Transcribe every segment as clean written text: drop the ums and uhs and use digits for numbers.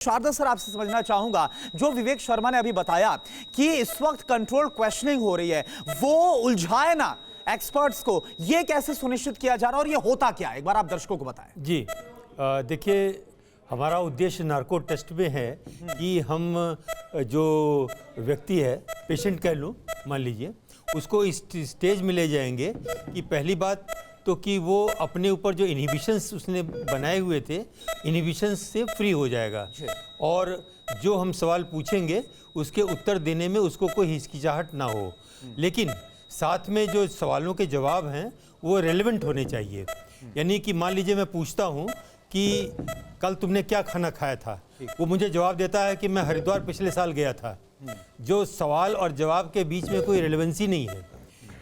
Sharda sir, आपसे समझना चाहूंगा, जो विवेक शर्मा ने अभी बताया कि इस वक्त कंट्रोल क्वेश्चनिंग हो रही है, वो उलझाए ना एक्सपर्ट्स को, ये कैसे सुनिश्चित किया जा रहा है और ये होता क्या है, एक बार आप दर्शकों को बताएं। जी देखिए, हमारा उद्देश्य नार्को टेस्ट में है कि हम जो व्यक्ति है, पेशेंट कह लूँ, मान लीजिए, उसको इस स्टेज में ले जाएंगे कि पहली बात तो कि वो अपने ऊपर जो इनहिबिशंस उसने बनाए हुए थे, इनहिबिशंस से फ्री हो जाएगा और जो हम सवाल पूछेंगे उसके उत्तर देने में उसको कोई हिचकिचाहट ना हो। लेकिन साथ में जो सवालों के जवाब हैं वो रेलेवेंट होने चाहिए। यानी कि मान लीजिए मैं पूछता हूँ कि कल तुमने क्या खाना खाया था, वो मुझे जवाब देता है कि मैं हरिद्वार पिछले साल गया था। जो सवाल और जवाब के बीच में कोई रेलेवेंसी नहीं है।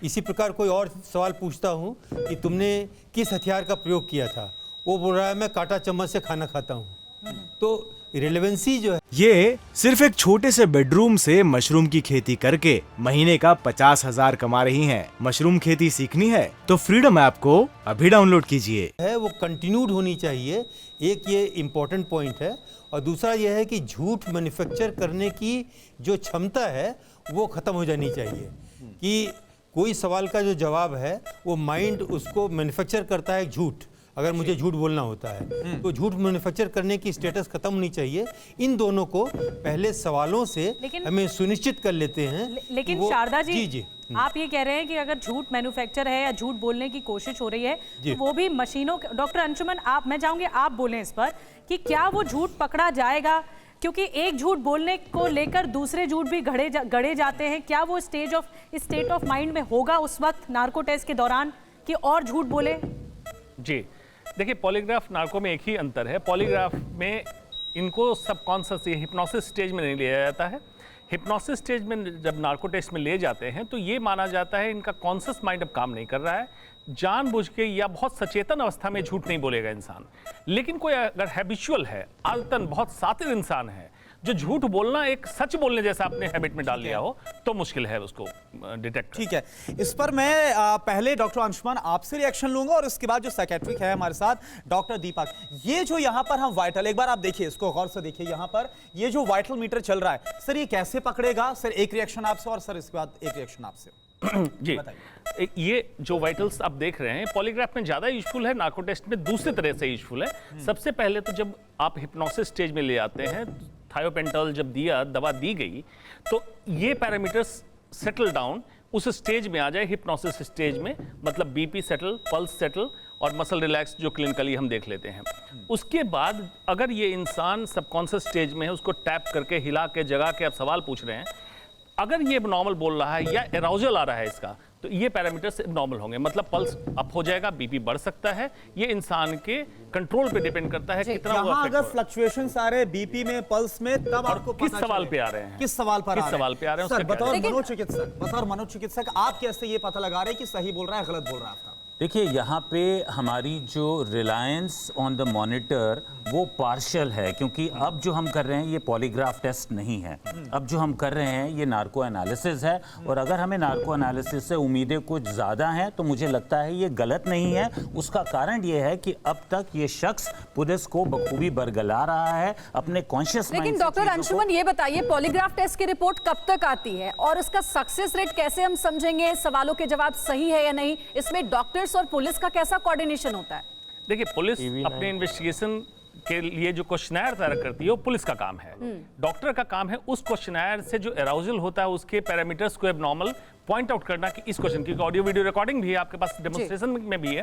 इसी प्रकार कोई और सवाल पूछता हूँ कि तुमने किस हथियार का प्रयोग किया था, वो बोल रहा है मैं कांटा चम्मच से खाना खाता हूँ। तो रिलेवेंसी जो है, ये सिर्फ एक छोटे से बेडरूम से मशरूम की खेती करके महीने का 50,000 कमा रही हैं। मशरूम खेती सीखनी है तो फ्रीडम ऐप को अभी डाउनलोड कीजिए। है वो कंटिन्यूड होनी चाहिए। एक ये इम्पोर्टेंट पॉइंट है और दूसरा ये है कि झूठ मैन्युफैक्चर करने की जो क्षमता है वो खत्म हो जानी चाहिए। कि कोई सवाल का जो जवाब है वो माइंड उसको मैन्युफैक्चर करता है झूठ। अगर मुझे झूठ बोलना होता है तो झूठ मैन्युफैक्चर करने की स्टेटस खत्म होनी चाहिए। इन दोनों को पहले सवालों से हमें सुनिश्चित कर लेते हैं। लेकिन शारदा जी, जी आप ये कह रहे हैं कि अगर झूठ मैन्युफैक्चर है या झूठ बोलने की कोशिश हो रही है तो वो भी मशीनों। डॉक्टर अंशुमन, मैं चाहूंगी आप बोलें इस पर कि क्या वो झूठ पकड़ा जाएगा, क्योंकि एक झूठ बोलने को लेकर दूसरे झूठ भी गढ़े जाते हैं। क्या वो स्टेट ऑफ माइंड में होगा उस वक्त नार्को टेस्ट के दौरान कि और झूठ बोले? जी देखिए, पॉलीग्राफ नार्को में एक ही अंतर है। पॉलीग्राफ में इनको सबकॉन्शियस हिप्नोसिस स्टेज में नहीं लिया जाता है। हिप्नोसिस स्टेज में जब नार्को टेस्ट में ले जाते हैं तो ये माना जाता है इनका कॉन्शियस माइंड अब काम नहीं कर रहा है, जानबूझ के या बहुत सचेतन अवस्था में झूठ नहीं बोलेगा इंसान। लेकिन कोई अगर हैबिचुअल है, आदतन बहुत सातिर इंसान है, जो झूठ बोलना एक सच बोलने जैसा अपने हैबिट में डाल लिया हो, तो मुश्किल है उसको डिटेक्ट। ठीक है, इस पर मैं पहले डॉक्टर अंशुमन आपसे रिएक्शन लूंगा और उसके बाद जो साइकेट्रिक है हमारे साथ डॉक्टर दीपक। ये जो यहाँ पर हम वाइटल, एक बार आप देखिए इसको गौर से देखिए, यहाँ पर ये जो वाइटल मीटर चल रहा है, सर ये कैसे पकड़ेगा? सर एक रिएक्शन आपसे और सर इसके बाद एक रिएक्शन आपसे। जी, ये जो वाइटल्स आप देख रहे हैं पॉलीग्राफ में ज्यादा यूजफुल है, नार्को टेस्ट में दूसरी तरह से यूजफुल है। सबसे पहले तो जब आप हिप्नोसिस स्टेज में ले आते हैं, थायोपेंटल जब दवा दी गई तो ये पैरामीटर्स सेटल डाउन उस स्टेज में आ जाए, हिप्नोसिस स्टेज में, मतलब बीपी सेटल, पल्स सेटल और मसल रिलैक्स जो क्लिनिकली हम देख लेते हैं। उसके बाद अगर ये इंसान सबकॉन्शियस स्टेज में है, उसको टैप करके हिला के जगा के आप सवाल पूछ रहे हैं, अगर ये नॉर्मल बोल रहा है या एराउजल आ रहा है इसका, तो ये पैरामीटर्स नॉर्मल होंगे, मतलब पल्स अप हो जाएगा, बीपी बढ़ सकता है। ये इंसान के कंट्रोल पे डिपेंड करता है कितना वो अगर फ्लक्चुएशंस आ रहे हैं बीपी में, पल्स में, तब आपको किस सवाल पे आ रहे हैं, किस सवाल पर आ रहे हैं। सर, बतौर मनोचिकित्सक आप कैसे ये पता लगा रहे हैं कि सही बोल रहा है गलत बोल रहा है? देखिए, यहाँ पे हमारी जो रिलायंस ऑन द मॉनिटर वो पार्शियल है, क्योंकि अब जो हम कर रहे हैं ये पॉलीग्राफ टेस्ट नहीं है। अब जो हम कर रहे हैं ये नार्को एनालिसिस है, और अगर हमें नार्को एनालिसिस से उम्मीदें कुछ ज़्यादा हैं तो मुझे लगता है ये गलत नहीं है। उसका कारण ये है कि अब तक ये शख्स पुलिस को बखूबी बरगला रहा है अपने कॉन्शियस माइंड। लेकिन डॉक्टर अंशुमन ये बताइए, पॉलीग्राफ टेस्ट की रिपोर्ट कब तक आती है और उसका सक्सेस रेट कैसे हम समझेंगे? सवालों के जवाब सही है या नहीं? इसमें डॉक्टर और पुलिस का कैसा कोऑर्डिनेशन होता है? देखिए, पुलिस अपने इन्वेस्टिगेशन के लिए जो क्वेश्चनर तैयार करती है वो पुलिस का काम है। डॉक्टर का काम है उस क्वेश्चनर से जो एराउजल होता है उसके पैरामीटर्स को एबनॉर्मल पॉइंट आउट करना कि इस क्वेश्चन की ऑडियो वीडियो रिकॉर्डिंग भी है आपके पास, डेमोन्स्ट्रेशन में भी है,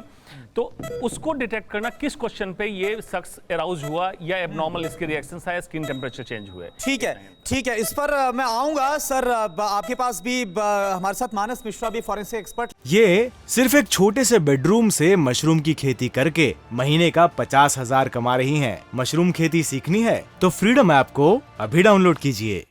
तो उसको डिटेक्ट करना किस क्वेश्चन पे ये शख्स एराउज हुआ या एबनॉर्मल इसके रिएक्शंस आए, स्किन टेम्परेचर चेंज हुए। ठीक है, इस पर मैं आऊंगा। सर, आपके पास भी हमारे साथ मानस मिश्रा भी फॉरेंसिक एक्सपर्ट। ये सिर्फ एक छोटे से बेडरूम से मशरूम की खेती करके महीने का 50,000 कमा रही हैं। मशरूम खेती सीखनी है तो फ्रीडम ऐप को अभी डाउनलोड कीजिए।